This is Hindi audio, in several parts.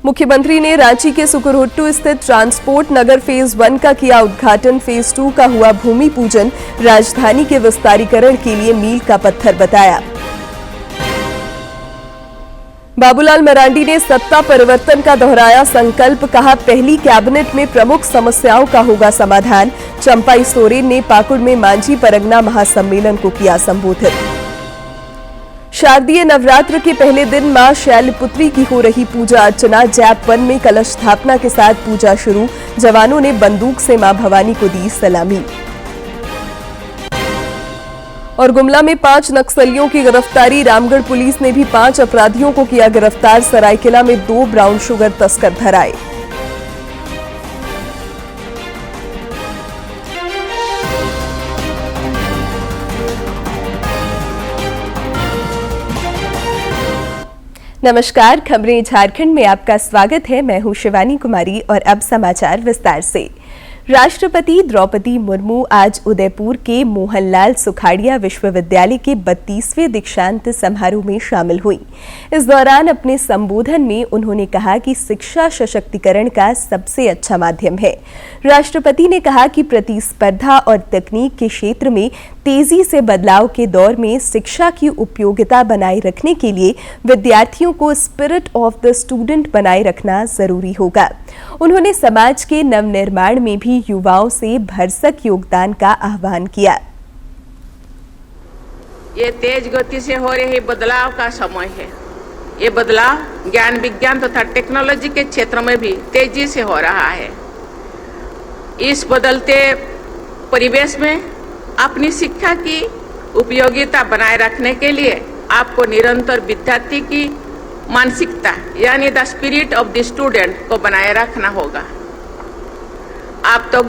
मुख्यमंत्री ने रांची के सुकुरहुट्टू स्थित ट्रांसपोर्ट नगर फेज 1 का किया उद्घाटन। फेज 2 का हुआ भूमि पूजन। राजधानी के विस्तारीकरण के लिए मील का पत्थर बताया। बाबूलाल मरांडी ने सत्ता परिवर्तन का दोहराया संकल्प। कहा, पहली कैबिनेट में प्रमुख समस्याओं का होगा समाधान। चंपाई सोरेन ने पाकुड़ में मांझी परगना महासम्मेलन को किया संबोधित। शारदीय नवरात्र के पहले दिन मां शैलपुत्री की हो रही पूजा अर्चना। जैप 1 में कलश स्थापना के साथ पूजा शुरू। जवानों ने बंदूक से मां भवानी को दी सलामी। और गुमला में 5 नक्सलियों की गिरफ्तारी। रामगढ़ पुलिस ने भी 5 अपराधियों को किया गिरफ्तार। सरायकेला में 2 ब्राउन शुगर तस्कर धराए। नमस्कार, खबरें झारखंड में आपका स्वागत है। मैं हूं शिवानी कुमारी और अब समाचार विस्तार से। राष्ट्रपति द्रौपदी मुर्मू आज उदयपुर के मोहनलाल सुखाड़िया विश्वविद्यालय के 32वें दीक्षांत समारोह में शामिल हुई। इस दौरान अपने संबोधन में उन्होंने कहा कि शिक्षा सशक्तिकरण का सबसे अच्छा माध्यम है। राष्ट्रपति ने कहा कि प्रतिस्पर्धा और तकनीक के क्षेत्र में तेजी से बदलाव के दौर में शिक्षा की उपयोगिता बनाए रखने के लिए विद्यार्थियों को स्पिरिट ऑफ द स्टूडेंट बनाए रखना जरूरी होगा। उन्होंने समाज के नवनिर्माण में भी युवाओं से भरसक योगदान का आह्वान किया। ये तेज गति से हो रहे बदलाव का समय है। ये बदलाव ज्ञान विज्ञान तथा टेक्नोलॉजी के क्षेत्र में भी तेजी से हो रहा है। इस बदलते परिवेश में अपनी शिक्षा की उपयोगिता बनाए रखने के लिए आपको निरंतर विद्यार्थी की मानसिकता यानी the spirit of the student को बनाए रखना होगा। आप तो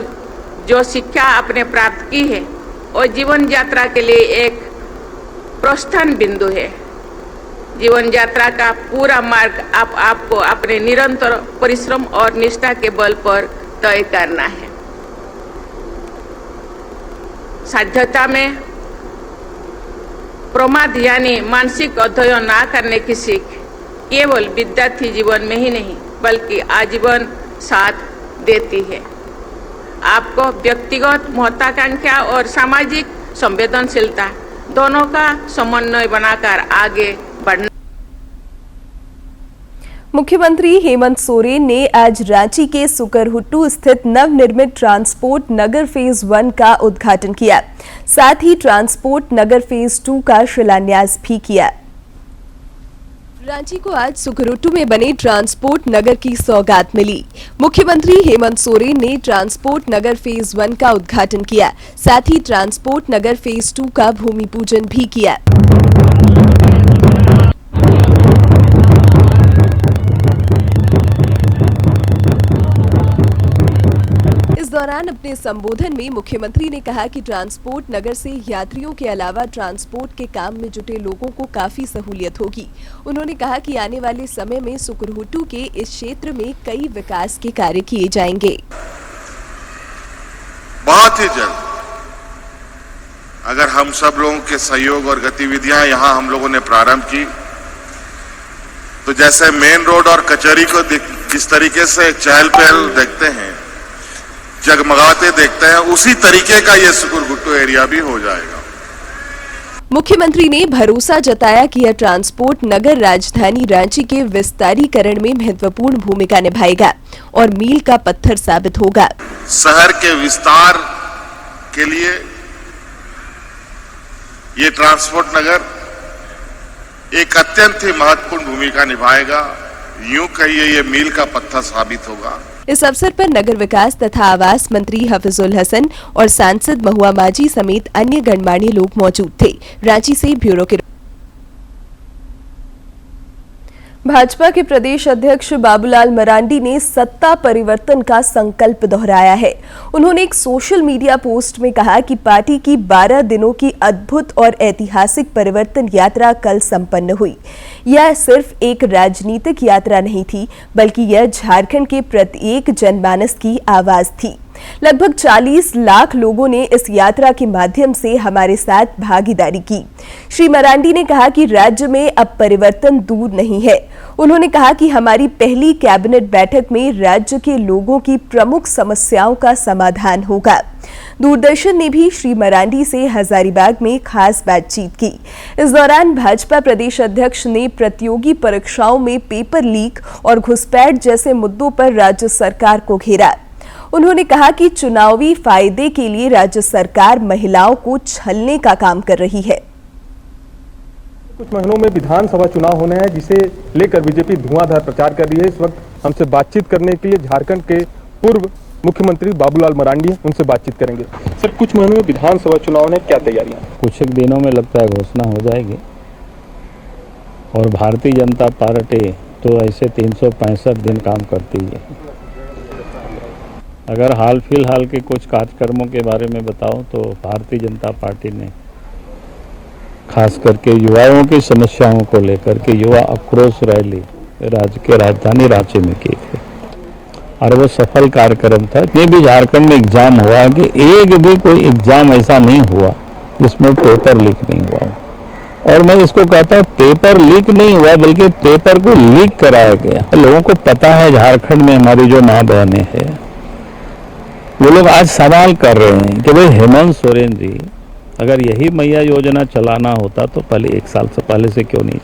जो शिक्षा आपने प्राप्त की है और जीवन यात्रा के लिए एक प्रस्थान बिंदु है। जीवन यात्रा का पूरा मार्ग आपको अपने निरंतर परिश्रम और निष्ठा के बल पर तय करना है। साध्यता में प्रमाद यानी मानसिक अध्ययन ना करने की सीख केवल विद्यार्थी जीवन में ही नहीं बल्कि आजीवन साथ देती है। आपको व्यक्तिगत महत्वाकांक्षा और सामाजिक संवेदनशीलता दोनों का समन्वय बनाकर आगे बढ़ना। मुख्यमंत्री हेमंत सोरेन ने आज रांची के सुकुरहुट्टू स्थित नवनिर्मित ट्रांसपोर्ट नगर फेज 1 का उद्घाटन किया। साथ ही ट्रांसपोर्ट नगर फेज 2 का शिलान्यास भी किया। रांची को आज सुकुरहुट्टू में बने ट्रांसपोर्ट नगर की सौगात मिली। मुख्यमंत्री हेमंत सोरेन ने ट्रांसपोर्ट नगर फेज 1 का उद्घाटन किया। साथ ही ट्रांसपोर्ट नगर फेज 2 का भूमि पूजन भी किया। इस दौरान अपने संबोधन में मुख्यमंत्री ने कहा कि ट्रांसपोर्ट नगर से यात्रियों के अलावा ट्रांसपोर्ट के काम में जुटे लोगों को काफी सहूलियत होगी। उन्होंने कहा कि आने वाले समय में सुकुरहुट्टू के इस क्षेत्र में कई विकास के कार्य किए जाएंगे। बहुत ही जल्द अगर हम सब लोगों के सहयोग और गतिविधियां यहां हम लोगों ने प्रारंभ की तो जैसे मेन रोड और कचहरी को जिस तरीके से चहल पहल देखते हैं, जगमगाते देखते हैं, उसी तरीके का ये सुकुरहुट्टू एरिया भी हो जाएगा। मुख्यमंत्री ने भरोसा जताया कि यह ट्रांसपोर्ट नगर राजधानी रांची के विस्तारीकरण में महत्वपूर्ण भूमिका निभाएगा और मील का पत्थर साबित होगा। शहर के विस्तार के लिए ये ट्रांसपोर्ट नगर एक अत्यंत ही महत्वपूर्ण भूमिका निभाएगा। यूं कहिए ये मील का पत्थर साबित होगा। इस अवसर पर नगर विकास तथा आवास मंत्री हफीजुल हसन और सांसद महुआ माझी समेत अन्य गणमान्य लोग मौजूद थे। रांची से ब्यूरो के भाजपा के प्रदेश अध्यक्ष बाबूलाल मरांडी ने सत्ता परिवर्तन का संकल्प दोहराया है। उन्होंने एक सोशल मीडिया पोस्ट में कहा कि पार्टी की 12 दिनों की अद्भुत और ऐतिहासिक परिवर्तन यात्रा कल संपन्न हुई। यह सिर्फ एक राजनीतिक यात्रा नहीं थी, बल्कि यह झारखंड के प्रत्येक जनमानस की आवाज थी। लगभग 40 लाख लोगों ने इस यात्रा के माध्यम से हमारे साथ भागीदारी की। श्री मरांडी ने कहा कि राज्य में अब परिवर्तन दूर नहीं है। उन्होंने कहा कि हमारी पहली कैबिनेट बैठक में राज्य के लोगों की प्रमुख समस्याओं का समाधान होगा। दूरदर्शन ने भी श्री मरांडी से हजारीबाग में खास बातचीत की। इस दौरान भाजपा प्रदेश अध्यक्ष ने प्रतियोगी परीक्षाओं में पेपर लीक और घुसपैठ जैसे मुद्दों पर राज्य सरकार को घेरा। उन्होंने कहा कि चुनावी फायदे के लिए राज्य सरकार महिलाओं को छलने का काम कर रही है। कुछ महीनों में विधानसभा चुनाव होने हैं, जिसे लेकर बीजेपी धुआंधार प्रचार कर रही है। इस वक्त हमसे बातचीत करने के लिए झारखंड के पूर्व मुख्यमंत्री बाबूलाल मरांडी हैं, उनसे बातचीत करेंगे। सर, कुछ महीनों में विधानसभा चुनाव ने क्या तैयारियां? कुछ एक दिनों में लगता है घोषणा हो जाएगी और भारतीय जनता पार्टी तो ऐसे 365 दिन काम करती है। अगर हाल फिलहाल के कुछ कार्यक्रमों के बारे में बताओ तो भारतीय जनता पार्टी ने खास करके युवाओं की समस्याओं को लेकर के युवा आक्रोश रैली राज्य के राजधानी रांची में की थी और वो सफल कार्यक्रम था। ये भी झारखंड में एग्जाम हुआ कि एक भी कोई एग्जाम ऐसा नहीं हुआ जिसमें पेपर लीक नहीं हुआ। और मैं इसको कहता हूँ पेपर लीक नहीं हुआ बल्कि पेपर को लीक कराया गया। लोगों को पता है झारखंड में हमारी जो माँ बहनें हैं वो लोग आज सवाल कर रहे हैं कि भाई हेमंत सोरेन जी अगर यही मैया योजना चलाना होता तो पहले 1 साल से पहले से क्यों नहीं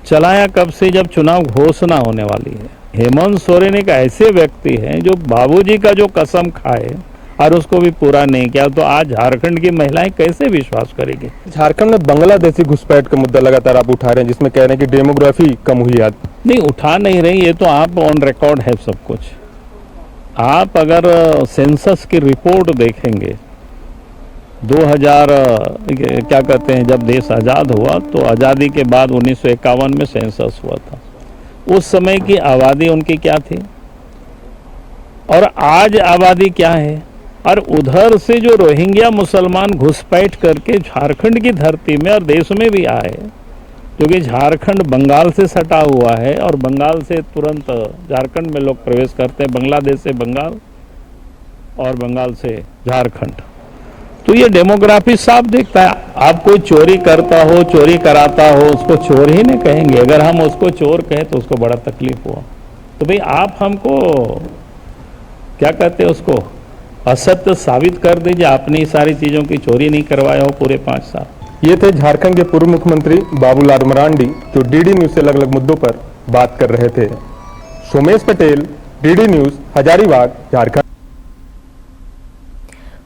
चलाया कब से, जब चुनाव घोषणा होने वाली है। हेमंत सोरेन एक ऐसे व्यक्ति हैं जो बाबूजी का जो कसम खाए और उसको भी पूरा नहीं किया, तो आज झारखंड की महिलाएं कैसे विश्वास करेगी। झारखंड में बांग्लादेशी घुसपैठ का मुद्दा लगातार आप उठा रहे हैं, जिसमें कह रहे हैं कि डेमोग्राफी कम हुई है। नहीं, उठा नहीं रही, ये तो आप ऑन रिकॉर्ड है सब कुछ। आप अगर सेंसस की रिपोर्ट देखेंगे 2000 क्या कहते हैं जब देश आज़ाद हुआ तो आज़ादी के बाद 1951 में सेंसस हुआ था। उस समय की आबादी उनकी क्या थी और आज आबादी क्या है। और उधर से जो रोहिंग्या मुसलमान घुसपैठ करके झारखंड की धरती में और देश में भी आए, क्योंकि झारखंड बंगाल से सटा हुआ है और बंगाल से तुरंत झारखंड में लोग प्रवेश करते हैं, बांग्लादेश से बंगाल और बंगाल से झारखंड। तो ये डेमोग्राफी साफ दिखता है। आप कोई चोरी करता हो, चोरी कराता हो, उसको चोर ही नहीं कहेंगे। अगर हम उसको चोर कहें तो उसको बड़ा तकलीफ हुआ। तो भाई आप हमको क्या कहते हैं उसको असत्य साबित कर दीजिए, आपने सारी चीज़ों की चोरी नहीं करवाया हो पूरे 5 साल। ये थे झारखंड के पूर्व मुख्यमंत्री बाबूलाल मरांडी, जो डीडी न्यूज से अलग अलग मुद्दों पर बात कर रहे थे। Somesh Patel, DD news, Hazaribagh, Jharkhand.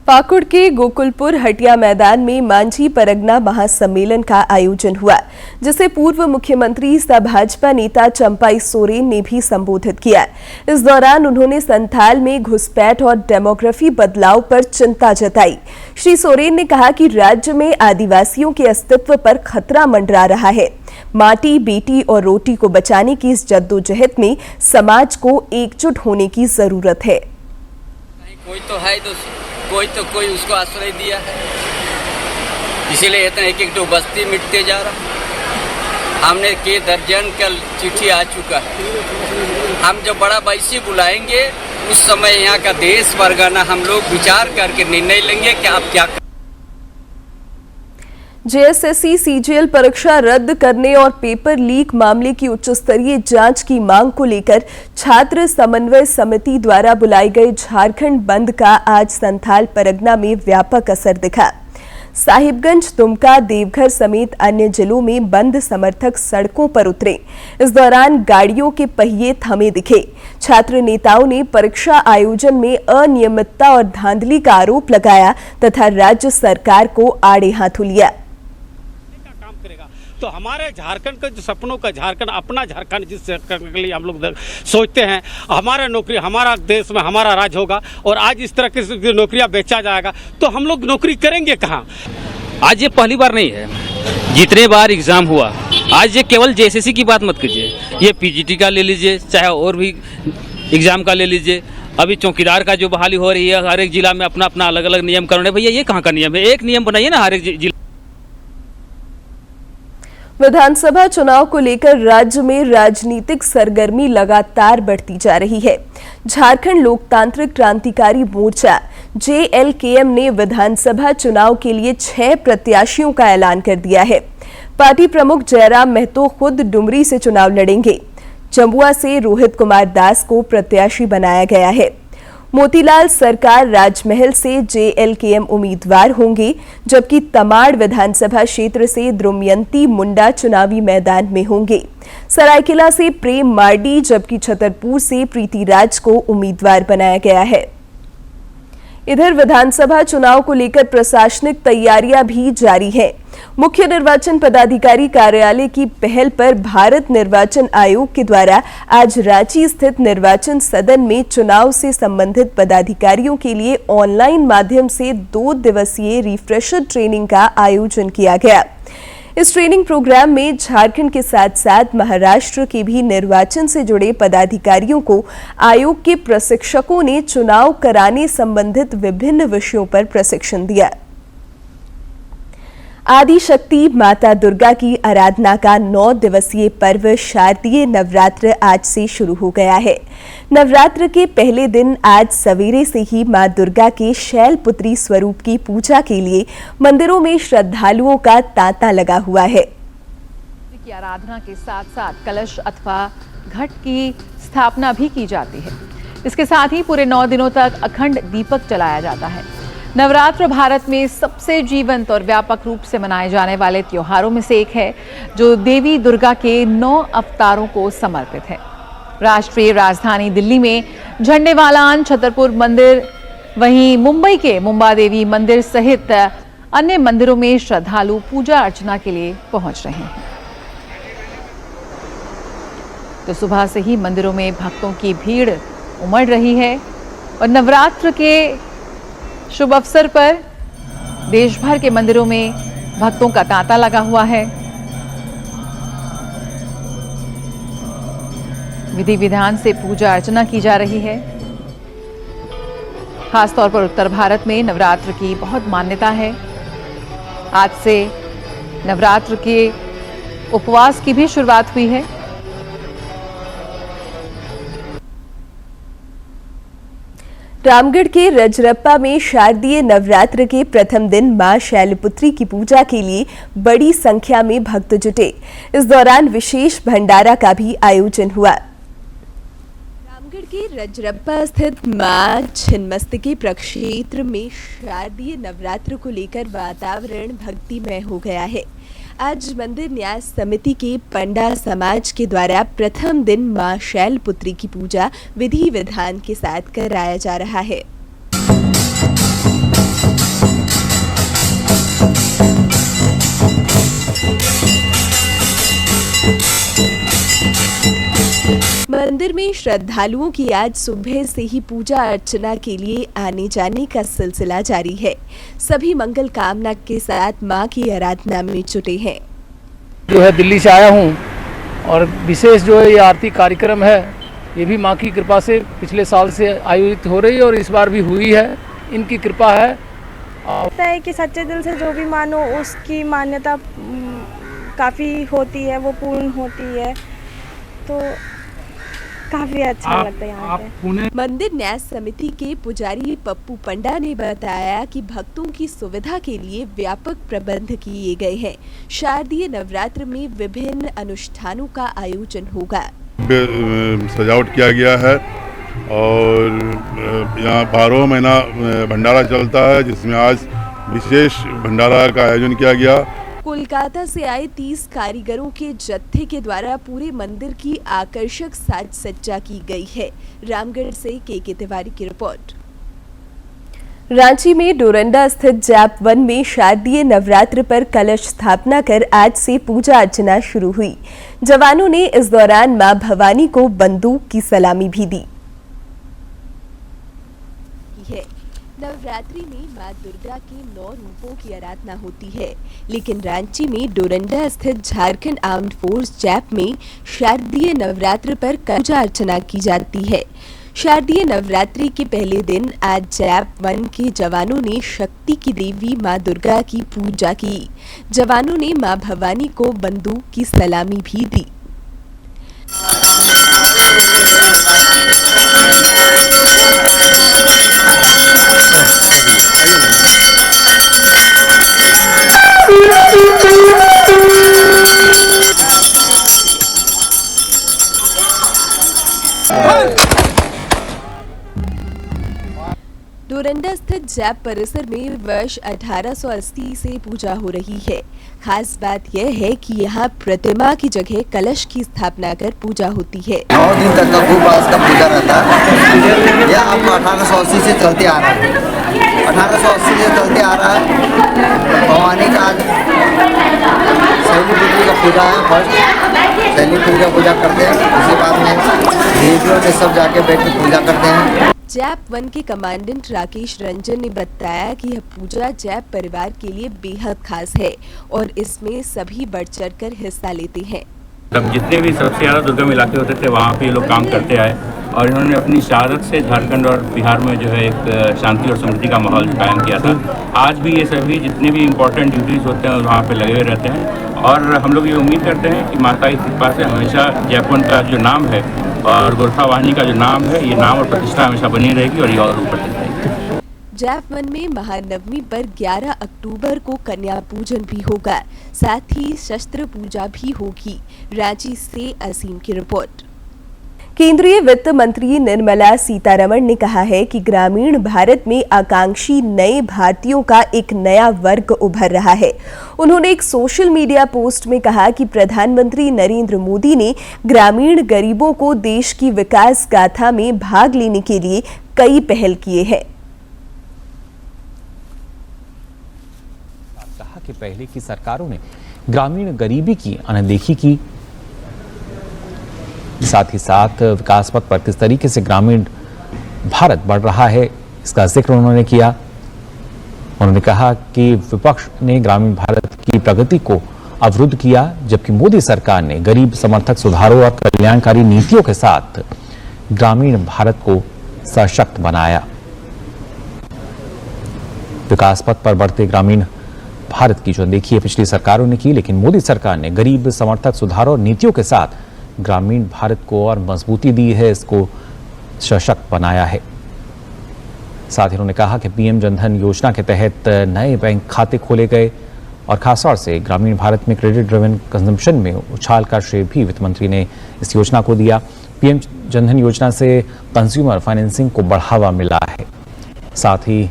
पाकुड़ के गोकुलपुर हटिया मैदान में मांझी परगना महासम्मेलन का आयोजन हुआ, जिसे पूर्व मुख्यमंत्री सह भाजपा नेता चंपाई सोरेन ने भी संबोधित किया। इस दौरान उन्होंने संथाल में घुसपैठ और डेमोग्राफी बदलाव पर चिंता जताई। श्री सोरेन ने कहा कि राज्य में आदिवासियों के अस्तित्व पर खतरा मंडरा रहा है। माटी, बेटी और रोटी को बचाने की इस जद्दोजहद में समाज को एकजुट होने की जरूरत है। कोई उसको आश्रय दिया है, इसीलिए इतना एक तो बस्ती मिटते जा रहा। हमने के दर्जन का चिट्ठी आ चुका है। हम जब बड़ा बैसी बुलाएंगे उस समय यहाँ का देश परगना हम लोग विचार करके निर्णय लेंगे कि आप क्या। जेएसएससी सीजीएल परीक्षा रद्द करने और पेपर लीक मामले की उच्च स्तरीय जांच की मांग को लेकर छात्र समन्वय समिति द्वारा बुलाई गई झारखंड बंद का आज संथाल परगना में व्यापक असर दिखा। साहिबगंज, दुमका, देवघर समेत अन्य जिलों में बंद समर्थक सड़कों पर उतरे। इस दौरान गाड़ियों के पहिए थमे दिखे। छात्र नेताओं ने परीक्षा आयोजन में अनियमितता और धांधली का आरोप लगाया तथा राज्य सरकार को आड़े हाथों लिया। तो हमारे झारखंड का जो सपनों का झारखंड, अपना झारखंड जिस करने के लिए हम लोग सोचते हैं, हमारा नौकरी, हमारा देश में हमारा राज होगा और आज इस तरह की नौकरियां बेचा जाएगा तो हम लोग नौकरी करेंगे कहाँ। आज ये पहली बार नहीं है, जितने बार एग्ज़ाम हुआ, आज ये केवल जेएसएससी की बात मत कीजिए, ये पीजीटी का ले लीजिए, चाहे और भी एग्ज़ाम का ले लीजिए। अभी चौकीदार का जो बहाली हो रही है, हर एक जिला में अपना अपना अलग अलग नियम कर रहे हैं। भैया ये कहाँ का नियम है? एक नियम बनाइए ना हर एक जिला। विधानसभा चुनाव को लेकर राज्य में राजनीतिक सरगर्मी लगातार बढ़ती जा रही है। झारखंड लोकतांत्रिक क्रांतिकारी मोर्चा JLKM ने विधानसभा चुनाव के लिए 6 प्रत्याशियों का ऐलान कर दिया है। पार्टी प्रमुख जयराम महतो खुद डुमरी से चुनाव लड़ेंगे। जमुआ से रोहित कुमार दास को प्रत्याशी बनाया गया है। मोतीलाल सरकार राजमहल से JLKM उम्मीदवार होंगे, जबकि तमाड़ विधानसभा क्षेत्र से द्रुमयंती मुंडा चुनावी मैदान में होंगे। सरायकेला से प्रेम मार्डी जबकि छतरपुर से प्रीति राज को उम्मीदवार बनाया गया है। इधर विधानसभा चुनाव को लेकर प्रशासनिक तैयारियां भी जारी हैं। मुख्य निर्वाचन पदाधिकारी कार्यालय की पहल पर भारत निर्वाचन आयोग के द्वारा आज रांची स्थित निर्वाचन सदन में चुनाव से संबंधित पदाधिकारियों के लिए ऑनलाइन माध्यम से 2 दिवसीय रिफ्रेशर ट्रेनिंग का आयोजन किया गया। इस ट्रेनिंग प्रोग्राम में झारखंड के साथ साथ महाराष्ट्र के भी निर्वाचन से जुड़े पदाधिकारियों को आयोग के प्रशिक्षकों ने चुनाव कराने संबंधित विभिन्न विषयों पर प्रशिक्षण दिया। आदि शक्ति माता दुर्गा की आराधना का 9 दिवसीय पर्व शारदीय नवरात्र आज से शुरू हो गया है। नवरात्र के पहले दिन आज सवेरे से ही मां दुर्गा के शैलपुत्री स्वरूप की पूजा के लिए मंदिरों में श्रद्धालुओं का तांता लगा हुआ है। की आराधना के साथ साथ कलश अथवा घट की स्थापना भी की जाती है। इसके साथ ही पूरे 9 दिनों तक अखंड दीपक जलाया जाता है। नवरात्र भारत में सबसे जीवंत और व्यापक रूप से मनाए जाने वाले त्योहारों में से एक है, जो देवी दुर्गा के 9 अवतारों को समर्पित है। राष्ट्रीय राजधानी दिल्ली में झंडेवालान छतरपुर मंदिर, वहीं मुंबई के मुंबा देवी मंदिर सहित अन्य मंदिरों में श्रद्धालु पूजा अर्चना के लिए पहुंच रहे हैं। तो सुबह से ही मंदिरों में भक्तों की भीड़ उमड़ रही है और नवरात्र के शुभ अवसर पर देश भर के मंदिरों में भक्तों का तांता लगा हुआ है। विधि विधान से पूजा अर्चना की जा रही है। खासतौर पर उत्तर भारत में नवरात्र की बहुत मान्यता है। आज से नवरात्र के उपवास की भी शुरुआत हुई है। रामगढ़ के रजरप्पा में शारदीय नवरात्र के प्रथम दिन मां शैलपुत्री की पूजा के लिए बड़ी संख्या में भक्त जुटे। इस दौरान विशेष भंडारा का भी आयोजन हुआ। रामगढ़ के रजरप्पा स्थित मां छिन्नमस्तिके प्रक्षेत्र में शारदीय नवरात्र को लेकर वातावरण भक्तिमय हो गया है। आज मंदिर न्यास समिति के पंडा समाज के द्वारा प्रथम दिन मां शैलपुत्री की पूजा विधि विधान के साथ कराया जा रहा है। मंदिर में श्रद्धालुओं की आज सुबह से ही पूजा अर्चना के लिए आने जाने का सिलसिला जारी है। सभी मंगल कामना के साथ मां की आराधना में जुटे हैं। जो है दिल्ली से आया हूं और विशेष जो है ये आरती कार्यक्रम है, ये भी मां की कृपा से पिछले साल से आयोजित हो रही है और इस बार भी हुई है। इनकी कृपा है। लगता है कि सच्चे दिल से जो भी मानो उसकी मान्यता काफ़ी होती है, वो पूर्ण होती है, तो काफी अच्छा लगता है यहाँ पे। मंदिर न्यास समिति के पुजारी पप्पू पंडा ने बताया कि भक्तों की सुविधा के लिए व्यापक प्रबंध किए गए हैं। शारदीय नवरात्र में विभिन्न अनुष्ठानों का आयोजन होगा। सजावट किया गया है और यहाँ 12 महीना भंडारा चलता है, जिसमें आज विशेष भंडारा का आयोजन किया गया। कोलकाता से आए 30 कारीगरों के जत्थे के द्वारा पूरे मंदिर की आकर्षक साज सज्जा की गई है। रामगढ़ से के तिवारी की रिपोर्ट। रांची में डोरंडा स्थित जैप वन में शारदीय नवरात्र पर कलश स्थापना कर आज से पूजा अर्चना शुरू हुई। जवानों ने इस दौरान मां भवानी को बंदूक की सलामी भी दी। नवरात्रि में मां दुर्गा के 9 रूपों की आराधना होती है, लेकिन रांची में डोरंडा स्थित झारखंड आर्म्ड फोर्स जैप में शारदीय नवरात्र पर पूजा अर्चना की जाती है। शारदीय नवरात्रि के पहले दिन आज जैप 1 के जवानों ने शक्ति की देवी मां दुर्गा की पूजा की। जवानों ने मां भवानी को बंदूक की सलामी भी दी। डोरंडा स्थित जैप परिसर में वर्ष 1880 से पूजा हो रही है। खास बात यह है कि यहाँ प्रतिमा की जगह कलश की स्थापना कर पूजा होती है। 9 दिन तक का उपवास का पूजा रहता है। यह आपको 1880 से चलते आ रहा है। 1880 से चलते आ रहा है। भवानी का आज शैलीपुत्री का पूजा है। फर्स्ट शैलीपुत्री का पूजा करते हैं, उसके बाद में देवियों में सब जाके बैठ के पूजा करते हैं। जैप 1 के कमांडेंट राकेश रंजन ने बताया कि यह पूजा जैप परिवार के लिए बेहद खास है और इसमें सभी बढ़ चढ़ कर हिस्सा लेते हैं। तब जितने भी सबसे ज़्यादा दुर्गम इलाके होते थे वहाँ पे ये लोग काम करते आए और इन्होंने अपनी शहादत से झारखंड और बिहार में जो है एक शांति और समृद्धि का माहौल कायम किया था। आज भी ये सभी जितने भी इम्पोर्टेंट ड्यूटीज़ होते हैं वहाँ पे लगे हुए रहते हैं और हम लोग ये उम्मीद करते हैं कि माता की कृपा से हमेशा जैप 1 का जो नाम है और गोरखा वाहिनी का जो नाम है, ये नाम और प्रतिष्ठा हमेशा बनी रहेगी और ये और ऊपर चल जाएगी। जैप 1 में महानवमी पर 11 अक्टूबर को कन्या पूजन भी होगा, साथ ही शस्त्र पूजा भी होगी। रांची से असीम की रिपोर्ट। केंद्रीय वित्त मंत्री निर्मला सीतारमण ने कहा है कि ग्रामीण भारत में आकांक्षी नए भारतीयों का एक नया वर्ग उभर रहा है। उन्होंने एक सोशल मीडिया पोस्ट में कहा कि प्रधानमंत्री नरेंद्र मोदी ने ग्रामीण गरीबों को देश की विकास गाथा में भाग लेने के लिए कई पहल किए हैं। कहा कि पहले की सरकारों ने ग्रामीण गरीबी की अनदेखी की, साथ ही साथ विकास पथ पर किस तरीके से ग्रामीण भारत बढ़ रहा है इसका जिक्र उन्होंने किया। उन्होंने कहा कि विपक्ष ने ग्रामीण भारत की प्रगति को अवरुद्ध किया, जबकि मोदी सरकार ने गरीब समर्थक सुधारों और कल्याणकारी नीतियों के साथ ग्रामीण भारत को सशक्त बनाया। विकास पथ पर बढ़ते ग्रामीण भारत की जो अनदेखी पिछली सरकारों ने की, लेकिन मोदी सरकार ने गरीब समर्थक सुधारों और नीतियों के साथ ग्रामीण भारत को और मजबूती दी है, इसको सशक्त बनाया है। साथ ही उन्होंने कहा कि पीएम जनधन योजना के तहत नए बैंक खाते खोले गए और खासतौर से ग्रामीण भारत में क्रेडिट ड्रिवन कंजम्पशन में उछाल का श्रेय भी वित्त मंत्री ने इस योजना को दिया। पीएम जनधन योजना से कंज्यूमर फाइनेंसिंग को बढ़ावा मिला है। साथ ही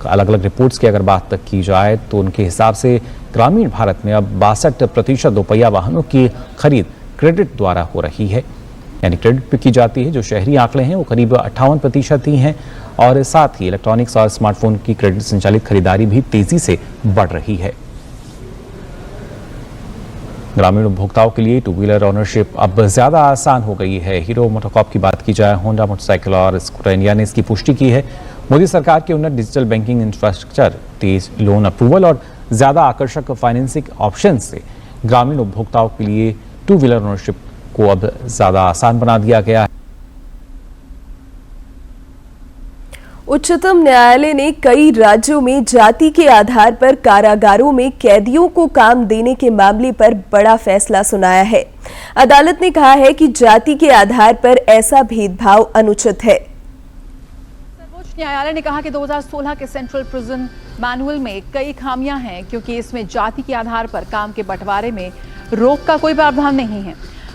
अलग अलग रिपोर्ट्स की अगर बात की जाए तो उनके हिसाब से ग्रामीण भारत में अब 62% दोपहिया वाहनों की खरीद क्रेडिट द्वारा हो रही है, यानी क्रेडिट पे की जाती है। जो शहरी आंकड़े हैं वो करीब 58% ही हैं और साथ ही इलेक्ट्रॉनिक्स और स्मार्टफोन की क्रेडिट संचालित खरीदारी भी तेजी से बढ़ रही है। ग्रामीण उपभोक्ताओं के लिए टू व्हीलर ऑनरशिप अब ज्यादा आसान हो गई है। हीरो मोटोकॉर्प की बात की जाए, होंडा मोटरसाइकिल और स्कूटर इंडिया ने इसकी पुष्टि की है। मोदी सरकार के उन्नत डिजिटल बैंकिंग इंफ्रास्ट्रक्चर, तेज लोन अप्रूवल और ज्यादा आकर्षक फाइनेंसिंग ऑप्शन से ग्रामीण उपभोक्ताओं के लिए टू व्हीलर ओनरशिप को अब ज्यादा आसान बना दिया गया है। उच्चतम न्यायालय ने कई राज्यों में जाति के आधार पर कारागारों में कैदियों को काम देने के मामले पर बड़ा फैसला सुनाया है। अदालत ने कहा है कि जाति के आधार पर ऐसा भेदभाव अनुचित है। सर्वोच्च न्यायालय ने कहा कि 2016 के सेंट्रल प्रिजन मैनुअल में कई खामियां हैं, क्योंकि इसमें जाति के आधार पर काम के बंटवारे में रोक का कोई प्रावधान नहीं है।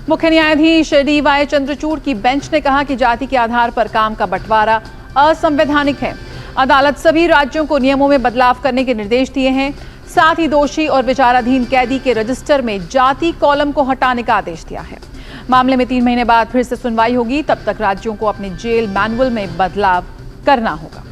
मुख्य न्यायाधीश DY चंद्रचूड़ की बेंच ने कहा कि जाति के आधार पर काम का बंटवारा असंवैधानिक है। अदालत सभी राज्यों को नियमों में बदलाव करने के निर्देश दिए हैं। साथ ही दोषी और विचाराधीन कैदी के रजिस्टर में जाति कॉलम को हटाने का आदेश दिया है। मामले में 3 महीने बाद फिर से सुनवाई होगी, तब तक राज्यों को अपने जेल मैनुअल में बदलाव करना होगा।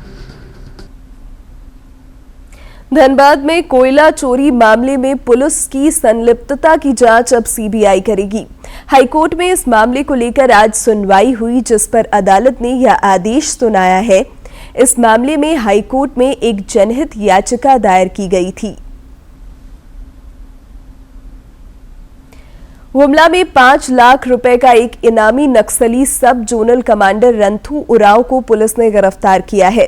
धनबाद में कोयला चोरी मामले में पुलिस की संलिप्तता की जांच अब CBI करेगी। हाईकोर्ट में इस मामले को लेकर आज सुनवाई हुई, जिस पर अदालत ने यह आदेश सुनाया है। इस मामले में हाईकोर्ट में एक जनहित याचिका दायर की गई थी। गुमला में 5 लाख रुपए का एक इनामी नक्सली सब जोनल कमांडर रंथू उरांव को पुलिस ने गिरफ्तार किया है।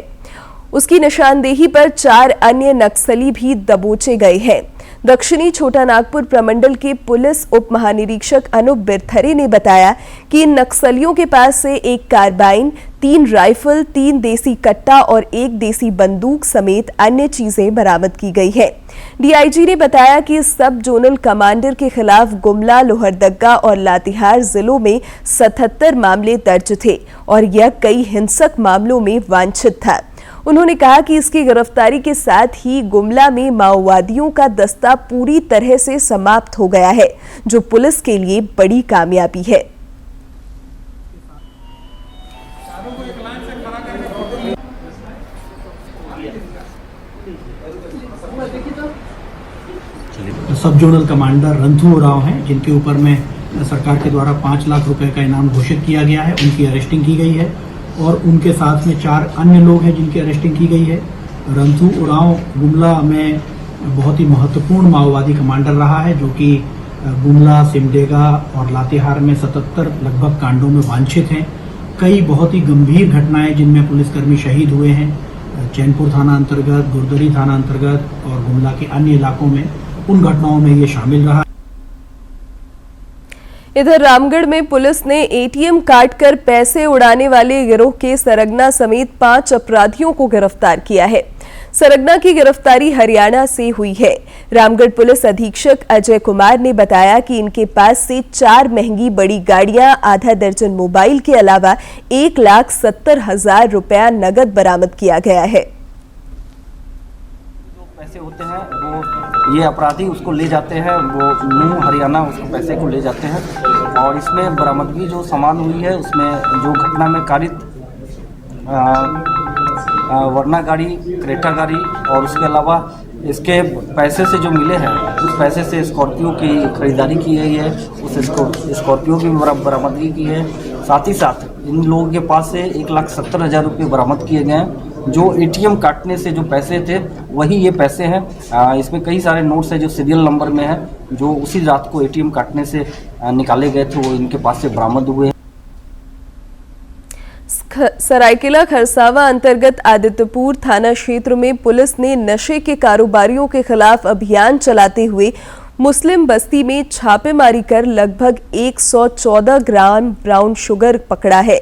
उसकी निशानदेही पर 4 अन्य नक्सली भी दबोचे गए हैं। दक्षिणी छोटा नागपुर प्रमंडल के पुलिस उप महानिरीक्षक अनूप बिरथरे ने बताया कि इन नक्सलियों के पास से एक कार्बाइन, 3 राइफल, 3 देसी कट्टा और 1 देसी बंदूक समेत अन्य चीजें बरामद की गई है। डीआईजी ने बताया कि सब जोनल कमांडर के खिलाफ गुमला, लोहरदगा और लातेहार जिलों में 77 मामले दर्ज थे और यह कई हिंसक मामलों में वांछित था। उन्होंने कहा कि इसकी गिरफ्तारी के साथ ही गुमला में माओवादियों का दस्ता पूरी तरह से समाप्त हो गया है, जो पुलिस के लिए बड़ी कामयाबी है। सब जोनल कमांडर रंथू उरांव हैं, जिनके ऊपर में सरकार के द्वारा 5 लाख रुपए का इनाम घोषित किया गया है। उनकी अरेस्टिंग की गई है और उनके साथ में 4 अन्य लोग हैं जिनकी अरेस्टिंग की गई है। रंथू उरांव गुमला में बहुत ही महत्वपूर्ण माओवादी कमांडर रहा है, जो कि गुमला, सिमडेगा और लातेहार में 77 लगभग कांडों में वांछित हैं। कई बहुत ही गंभीर घटनाएं जिनमें पुलिसकर्मी शहीद हुए हैं, चैनपुर थाना अंतर्गत, गुरदरी थाना अंतर्गत और गुमला के अन्य इलाकों में, उन घटनाओं में ये शामिल रहा। इधर रामगढ़ में पुलिस ने एटीएम काटकर पैसे उड़ाने वाले गिरोह के सरगना समेत 5 अपराधियों को गिरफ्तार किया है। सरगना की गिरफ्तारी हरियाणा से हुई है। रामगढ़ पुलिस अधीक्षक अजय कुमार ने बताया कि इनके पास से 4 महंगी बड़ी गाड़ियां, आधा दर्जन मोबाइल के अलावा 1,70,000 रुपया नगद बरामद किया गया है। पैसे होते हैं वो ये अपराधी उसको ले जाते हैं, वो न्यू हरियाणा उसको पैसे को ले जाते हैं और इसमें बरामदगी जो सामान हुई है उसमें जो घटना में कारित वरना गाड़ी, क्रेटा गाड़ी और उसके अलावा इसके पैसे से जो मिले हैं उस पैसे से स्कॉर्पियो की खरीदारी की गई है, उस स्कॉर्पियो की बरामदगी की है। साथ ही साथ इन लोगों के पास से 1,70,000 रुपये बरामद किए गए हैं। जो एटीएम काटने से जो पैसे थे वही ये पैसे हैं। इसमें कई सारे नोट्स हैं जो सीरियल नंबर में है, जो उसी रात को एटीएम काटने से निकाले गए थे, वो इनके पास से बरामद हुए हैं। सरायकेला खरसावा अंतर्गत आदित्यपुर थाना क्षेत्र में पुलिस ने नशे के कारोबारियों के खिलाफ अभियान चलाते हुए मुस्लिम बस्ती में छापेमारी कर लगभग 114 ग्राम ब्राउन शुगर पकड़ा है।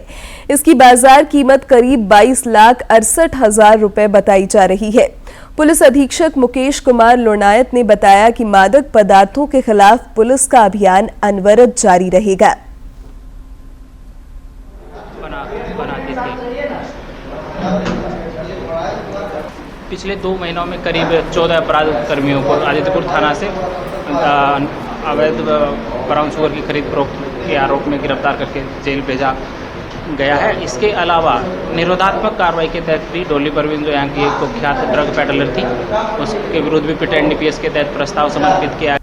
इसकी बाजार कीमत करीब 22,68,000 रुपए बताई जा रही है। पुलिस अधीक्षक मुकेश कुमार लोनायत ने बताया कि मादक पदार्थों के खिलाफ पुलिस का अभियान अनवरत जारी रहेगा। पिछले 2 महीनों में करीब 14 अपराध कर्मियों को आदित्यपुर थाना से अवैध ब्राउन शुगर की खरीद फरोख्त के आरोप में गिरफ्तार करके जेल भेजा गया है। इसके अलावा निरोधात्मक कार्रवाई के तहत भी डोली परवीन, जो यहाँ की एक कुख्यात ड्रग पेडलर थी, उसके विरुद्ध भी पिट एनडीपीएस के तहत प्रस्ताव समर्पित किया।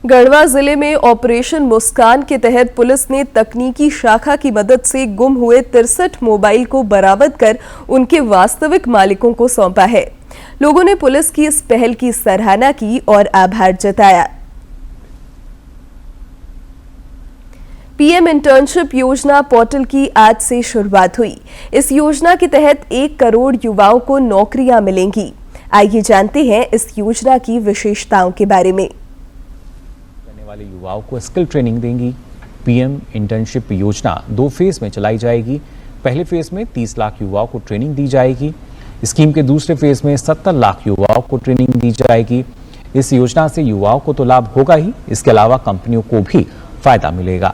गढ़वा जिले में ऑपरेशन मुस्कान के तहत पुलिस ने तकनीकी शाखा की मदद से गुम हुए 63 मोबाइल को बरामद कर उनके वास्तविक मालिकों को सौंपा है। लोगों ने पुलिस की इस पहल की सराहना की और आभार जताया। पीएम इंटर्नशिप योजना पोर्टल की आज से शुरुआत हुई। इस योजना के तहत 1 करोड़ युवाओं को नौकरियां मिलेंगी। आइए जानते हैं इस योजना की विशेषताओं के बारे में। वाले युवाओं को स्किल ट्रेनिंग देंगी। पीएम इंटर्नशिप योजना 2 फेज में चलाई जाएगी। पहले फेज में 30 लाख युवाओं को ट्रेनिंग दी जाएगी। स्कीम के दूसरे फेज में 70 लाख युवाओं को ट्रेनिंग दी जाएगी। इस योजना से युवाओं को तो लाभ होगा ही, इसके अलावा कंपनियों को भी फायदा मिलेगा।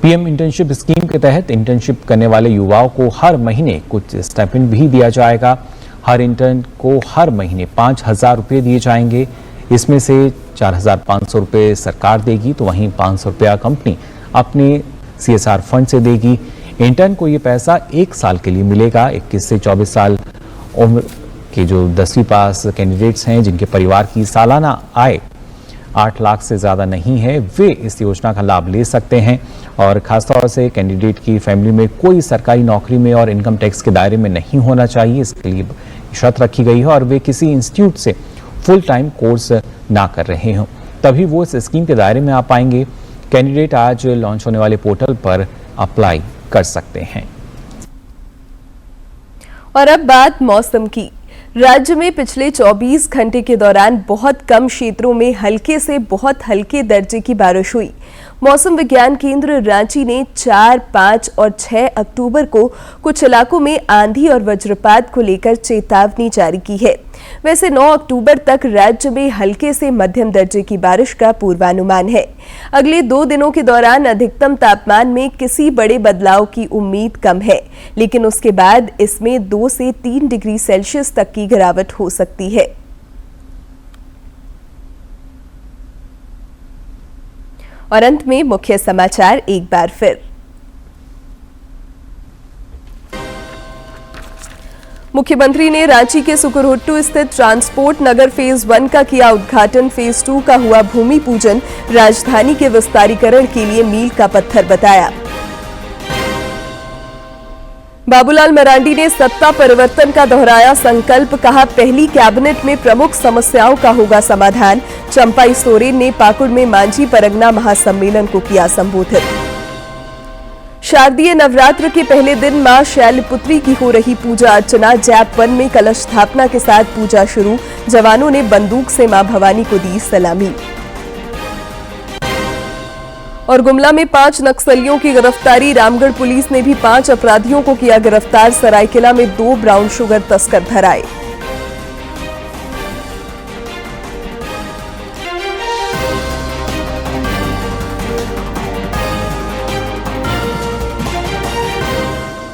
पीएम इंटर्नशिप स्कीम के तहत इंटर्नशिप करने वाले युवाओं को हर महीने कुछ स्टाइपेंड भी दिया जाएगा। हर इंटर्न को हर महीने 5,000 रुपये दिए जाएंगे। इसमें से 4,500 रुपये सरकार देगी, तो वहीं 500 रुपया कंपनी अपने CSR फंड से देगी। इंटर्न को ये पैसा 1 साल के लिए मिलेगा। 21 से 24 साल उम्र के जो 10वीं पास कैंडिडेट्स हैं, जिनके परिवार की सालाना आय 8 लाख से ज़्यादा नहीं है, वे इस योजना का लाभ ले सकते हैं। और खासतौर से कैंडिडेट की फैमिली में कोई सरकारी नौकरी में और इनकम टैक्स के दायरे में नहीं होना चाहिए, इसके लिए शर्त रखी गई है। और वे किसी इंस्टीट्यूट से फुल टाइम कोर्स ना कर रहे हों। तभी वो इस स्कीम के दायरे में आ पाएंगे। कैंडिडेट आज लॉन्च होने वाले पोर्टल पर अप्लाई कर सकते हैं। और अब बात मौसम की। राज्य में पिछले 24 घंटे के दौरान बहुत कम क्षेत्रों में हल्के से बहुत हल्के दर्जे की बारिश हुई। मौसम विज्ञान केंद्र रांची ने 4, 5 और 6 अक्टूबर को कुछ इलाकों में आंधी और वज्रपात को लेकर चेतावनी जारी की है। वैसे 9 अक्टूबर तक राज्य में हल्के से मध्यम दर्जे की बारिश का पूर्वानुमान है। अगले 2 दिनों के दौरान अधिकतम तापमान में किसी बड़े बदलाव की उम्मीद कम है, लेकिन उसके बाद इसमें 2 से 3 डिग्री सेल्सियस तक की गिरावट हो सकती है। और अंत में मुख्य समाचार एक बार फिर। मुख्यमंत्री ने रांची के सुकुरहुट्टू स्थित ट्रांसपोर्ट नगर फेज 1 का किया उद्घाटन। फेज 2 का हुआ भूमि पूजन। राजधानी के विस्तारीकरण के लिए मील का पत्थर बताया। बाबूलाल मरांडी ने सत्ता परिवर्तन का दोहराया संकल्प। कहा, पहली कैबिनेट में प्रमुख समस्याओं का होगा समाधान। चंपाई सोरेन ने पाकुड़ में मांझी परगना महासम्मेलन को किया संबोधित। शारदीय नवरात्र के पहले दिन मां शैलपुत्री की हो रही पूजा अर्चना। जैप 1 में कलश स्थापना के साथ पूजा शुरू। जवानों ने बंदूक से मां भवानी को दी सलामी। और गुमला में 5 नक्सलियों की गिरफ्तारी। रामगढ़ पुलिस ने भी 5 अपराधियों को किया गिरफ्तार। सरायकेला में 2 ब्राउन शुगर तस्कर धराए।